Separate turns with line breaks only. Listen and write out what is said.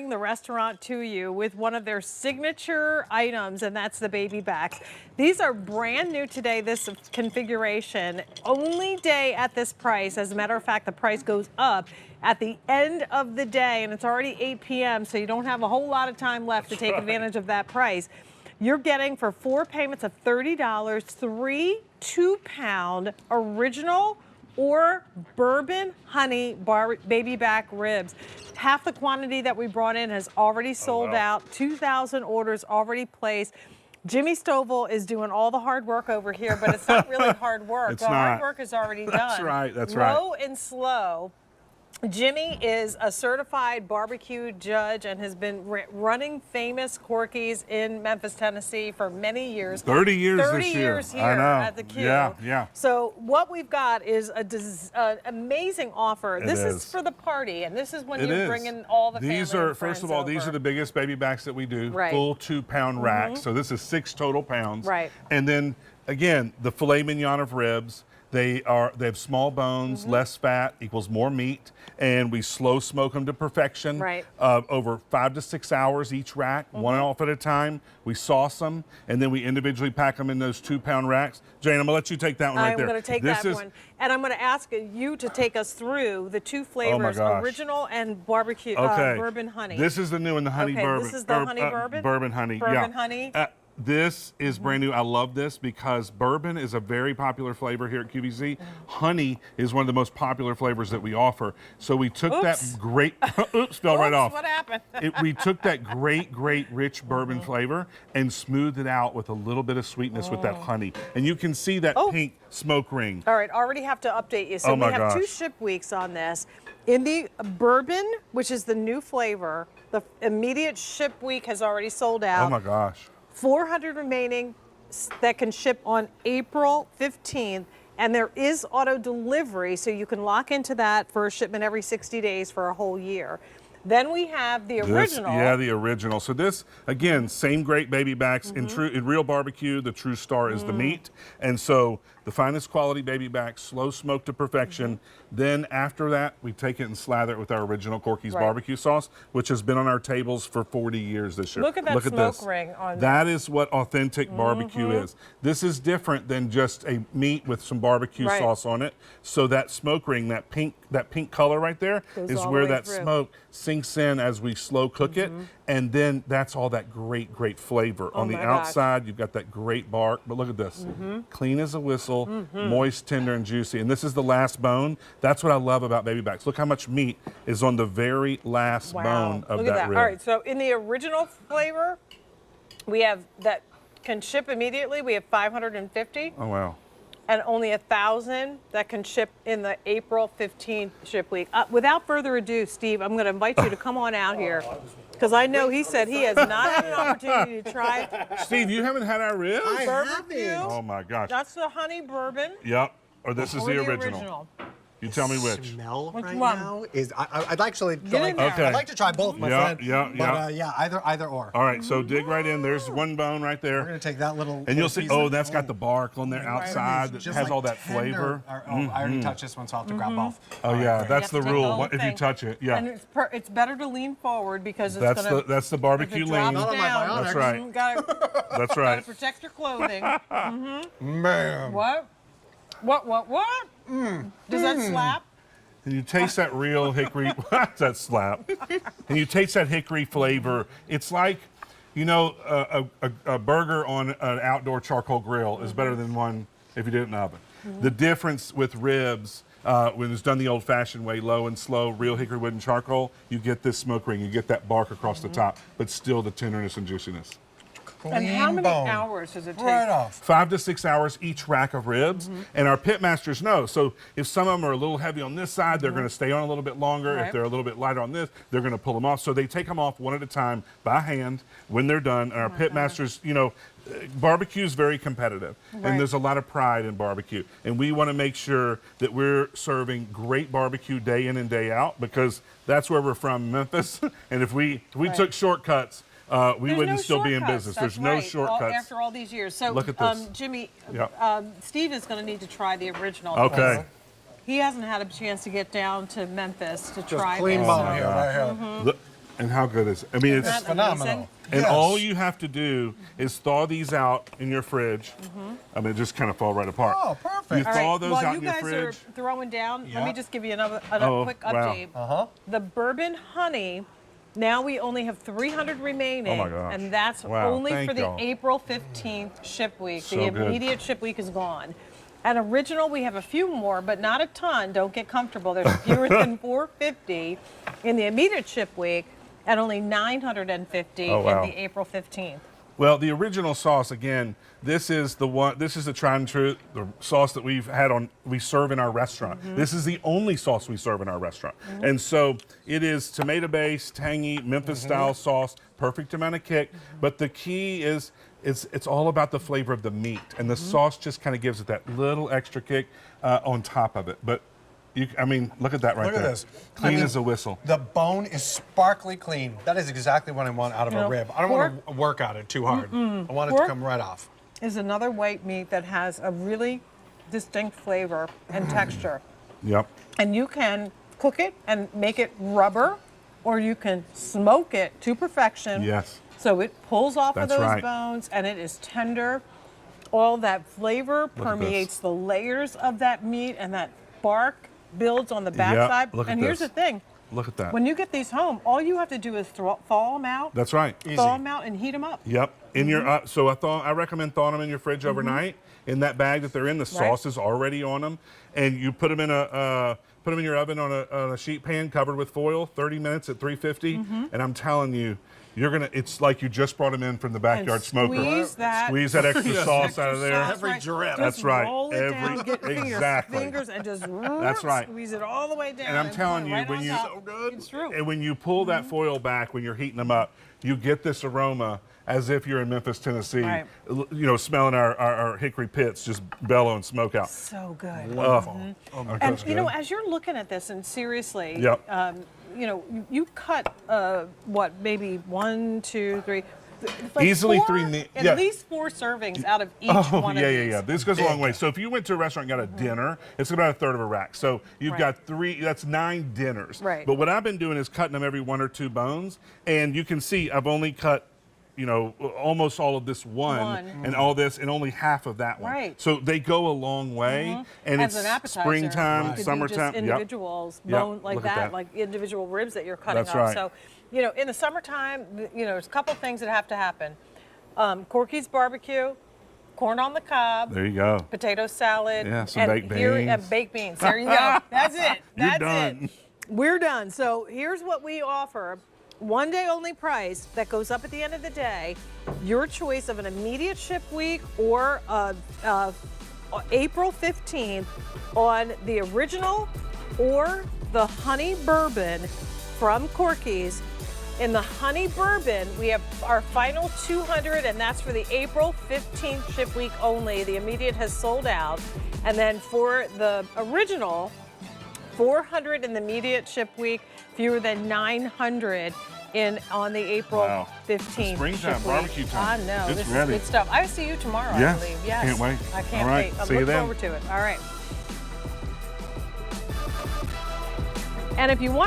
bring the restaurant to you with one of their signature items, and that's the baby backs. These are brand new today, this configuration. Only day at this price. As a matter of fact, the price goes up at the end of the day, and it's already 8 p.m., so you don't have a whole lot of time left to take advantage of that price. You're getting for 4 payments of $30, 3 2-pound original or bourbon honey baby back ribs. Half the quantity that we brought in has already sold out. 2,000 orders already placed. Jimmy Stovall is doing all the hard work over here, but it's not really hard work. The hard work is already done.
That's right, that's right.
Low and slow. Jimmy is a certified barbecue judge and has been running famous Corky's in Memphis, Tennessee for many years.
30 years
30
this year.
years here
I know.
at the Q.
Yeah.
So what we've got is an amazing offer. This is for the party, and this is when you're bringing all the family and friends
First of all,
over.
These are the biggest baby backs that we do.
Right.
Full 2-pound racks. So this is 6 total pounds.
Right.
And then, again, the filet mignon of ribs. They have small bones, less fat equals more meat, and we slow smoke them to perfection.
Right.
Over 5 to 6 hours each rack, one off at a time. We sauce them, and then we individually pack them in those 2-pound racks. Jane, I'm gonna let you take that one right there.
I'm gonna take that one, and I'm gonna ask you to take us through the 2 flavors, original and barbecue bourbon honey.
This is the new one, the honey bourbon.
This is the honey bourbon?
Bourbon honey,
Bourbon honey.
This is brand new. I love this because bourbon is a very popular flavor here at QVC. Honey is one of the most popular flavors that we offer. So we took that great, fell right off.
What happened?
We took that great rich bourbon flavor and smoothed it out with a little bit of sweetness with that honey. And you can see that pink smoke ring.
All right, already have to update you. So we have 2 ship weeks on this. In the bourbon, which is the new flavor, the immediate ship week has already sold out.
Oh my gosh.
400 remaining that can ship on April 15th, and there is auto delivery, so you can lock into that for a shipment every 60 days for a whole year. Then we have the original.
The original. So this, again, same great baby backs. In real barbecue, the true star is the meat. And so the finest quality baby back, slow smoked to perfection. Then after that, we take it and slather it with our original Corky's barbecue sauce, which has been on our tables for 40 years this year.
Look at that smoke ring on
that. Is what authentic barbecue is. This is different than just a meat with some barbecue sauce on it. So that smoke ring, that pink color right there, is where that smoke sinks in as we slow cook it. And then that's all that great flavor. On the outside, you've got that great bark, but look at this. Clean as a whistle, moist, tender, and juicy. And this is the last bone. That's what I love about baby backs. Look how much meat is on the very last bone of that rib.
All right, so in the original flavor, we have that can ship immediately. We have 550.
Oh, wow.
And only 1,000 that can ship in the April 15th ship week. Without further ado, Steve, I'm going to invite you to come on out here, because I know he said he has not had an opportunity to try it.
Steve, you haven't had our ribs?
I haven't.
Oh my gosh.
That's the honey bourbon.
Yep. Or this is the original. You tell me which.
Smell
Which
right
one?
now is I'd actually
Get in there.
I'd like to try both, my friend.
Yeah.
But yeah, either or.
All right, so dig right in. There's one bone right there.
We're gonna take that little.
And you'll see.
piece
Oh,
of-
that's got the bark on there outside that
Just
has
like
all that
tender-
flavor.
I already touched this one, so I'll have to grab both.
Oh yeah, that's
You
the
have to take the
rule.
whole
If you
thing.
touch it, yeah.
And it's better to lean forward because it's
That's
gonna.
that's the barbecue
if it drops
lean.
Not on my
down,
bionics.
That's right.
you gotta
That's right.
protect your clothing.
Man.
What? Does that slap?
And you taste that real hickory. What's that slap? And you taste that hickory flavor. It's like, you know, a burger on an outdoor charcoal grill is better than one if you did it in the oven. The difference with ribs, when it's done the old-fashioned way, low and slow, real hickory wood and charcoal, you get this smoke ring, you get that bark across the top, but still the tenderness and juiciness.
And how many hours does it take?
Right off.
5 to 6 hours each rack of ribs, and our pit masters know. So if some of them are a little heavy on this side, they're going to stay on a little bit longer.
Right.
If they're a little bit lighter on this, they're going to pull them off. So they take them off one at a time by hand when they're done. And our pit masters, you know, barbecue is very competitive, and there's a lot of pride in barbecue. And we want to make sure that we're serving great barbecue day in and day out, because that's where we're from, Memphis. And if we took shortcuts, we wouldn't still be in business. There's no shortcuts.
After all these years. So,
Look at this.
Jimmy,
Yep.
Steve is going to need to try the original.
Okay.
He hasn't had a chance to get down to Memphis to try
Clean
this.
bone here, right here.
And how good is it? I mean,
Isn't
it's
that
phenomenal.
amazing?
and
Yes.
all you have to do is thaw these out in your fridge. I mean, it just kind of fall right apart.
Oh, perfect.
You
All
thaw
right,
those
while
out
you
in your
guys
fridge.
are throwing down, let me
Yep.
just give you another
Oh,
quick
wow.
update. The bourbon honey, now we only have 300 remaining.
Oh my gosh.
And that's
Wow,
only
thank
for the
y'all.
April 15th ship week.
So
the
good.
immediate ship week is gone. And original, we have a few more, but not a ton. Don't get comfortable. There's fewer than 450 in the immediate ship week and only 950
Oh, wow.
in the April 15th.
Well, the original sauce, again, this is the one. This is the tried and true, the sauce that we serve in our restaurant. This is the only sauce we serve in our restaurant, and so it is tomato-based, tangy, Memphis-style sauce, perfect amount of kick. But the key is, it's all about the flavor of the meat, and the sauce just kind of gives it that little extra kick on top of it. But I mean, look at that right
Look
there.
at this.
Clean
I mean,
as a whistle.
The bone is sparkly clean. That is exactly what I want out of
You
a
know,
rib. I don't want to work at it too hard. I want it to
Pork-
come right off.
Is another white meat that has a really distinct flavor and texture.
Yep.
And you can cook it and make it rubber, or you can smoke it to perfection.
Yes.
So it pulls off of
That's
those
right.
bones and it is tender. All that flavor
at this.
permeates the layers of that meat, and that bark builds on the backside.
look at
and here's
this.
the thing.
Look at that.
When you get these home, all you have to do is thaw them out,
That's right.
thaw them out, and heat them up.
Yep. In your so I recommend thawing them in your fridge overnight. In that bag that they're in, the sauce is already on them, and you put them in your oven on a sheet pan covered with foil, 30 minutes at 350. And I'm telling you, it's like you just brought them in from the backyard smoker.
Squeeze that
extra sauce out of there.
sauce
Every drip.
Just
That's right.
roll it down, get
Exactly.
fingers and just
That's right.
squeeze it all the way down.
And I'm telling
put it
you,
right
when
on
you
top. It's true.
and when you pull that foil back when you're heating them up, you get this aroma as if you're in Memphis, Tennessee.
Right.
Smelling our hickory pits just bellow and smoke out.
So good.
Wonderful. Oh my
Okay.
And
That's
you know,
good.
as you're looking at this, and seriously,
Yep.
You cut maybe 1, 2, 3.
Easily
four,
3 meat.
At
Yeah.
least 4 servings out of each
Oh,
one
yeah,
of
yeah,
these.
yeah. This goes a long way. So if you went to a restaurant and got a dinner, it's about a third of a rack. So you've
Right.
got 3, that's 9 dinners.
Right.
But what I've been doing is cutting them every 1 or 2 bones. And you can see I've only cut, almost all of this one and all this and only half of that one.
Right.
So they go a long way. And
As
it's
an appetizer,
springtime,
you could do
summertime.
just individuals,
Yep.
bone like
Look at that.
like individual ribs that you're cutting
That's
up.
right.
So, in the summertime, there's a couple things that have to happen. Corky's barbecue, corn on the cob,
There you go.
potato salad,
Yeah, some
and
baked
and
beans.
baked beans. There you go. That's it.
You're
That's
done.
it. We're done. So here's what we offer. One day only price that goes up at the end of the day. Your choice of an immediate ship week or April 15th on the original or the honey bourbon from Corky's. In the honey bourbon, we have our final 200, and that's for the April 15th ship week only. The immediate has sold out. And then for the original, 400 in the immediate ship week, fewer than 900 on the April
Wow.
15th
Springtime,
ship week.
barbecue time.
I know.
It's
This
ready.
is good stuff. I see you tomorrow, I
Yeah.
believe. Yes.
Can't wait.
I can't
All right.
wait. I
See you
look
then.
forward to it. All right. And if you want to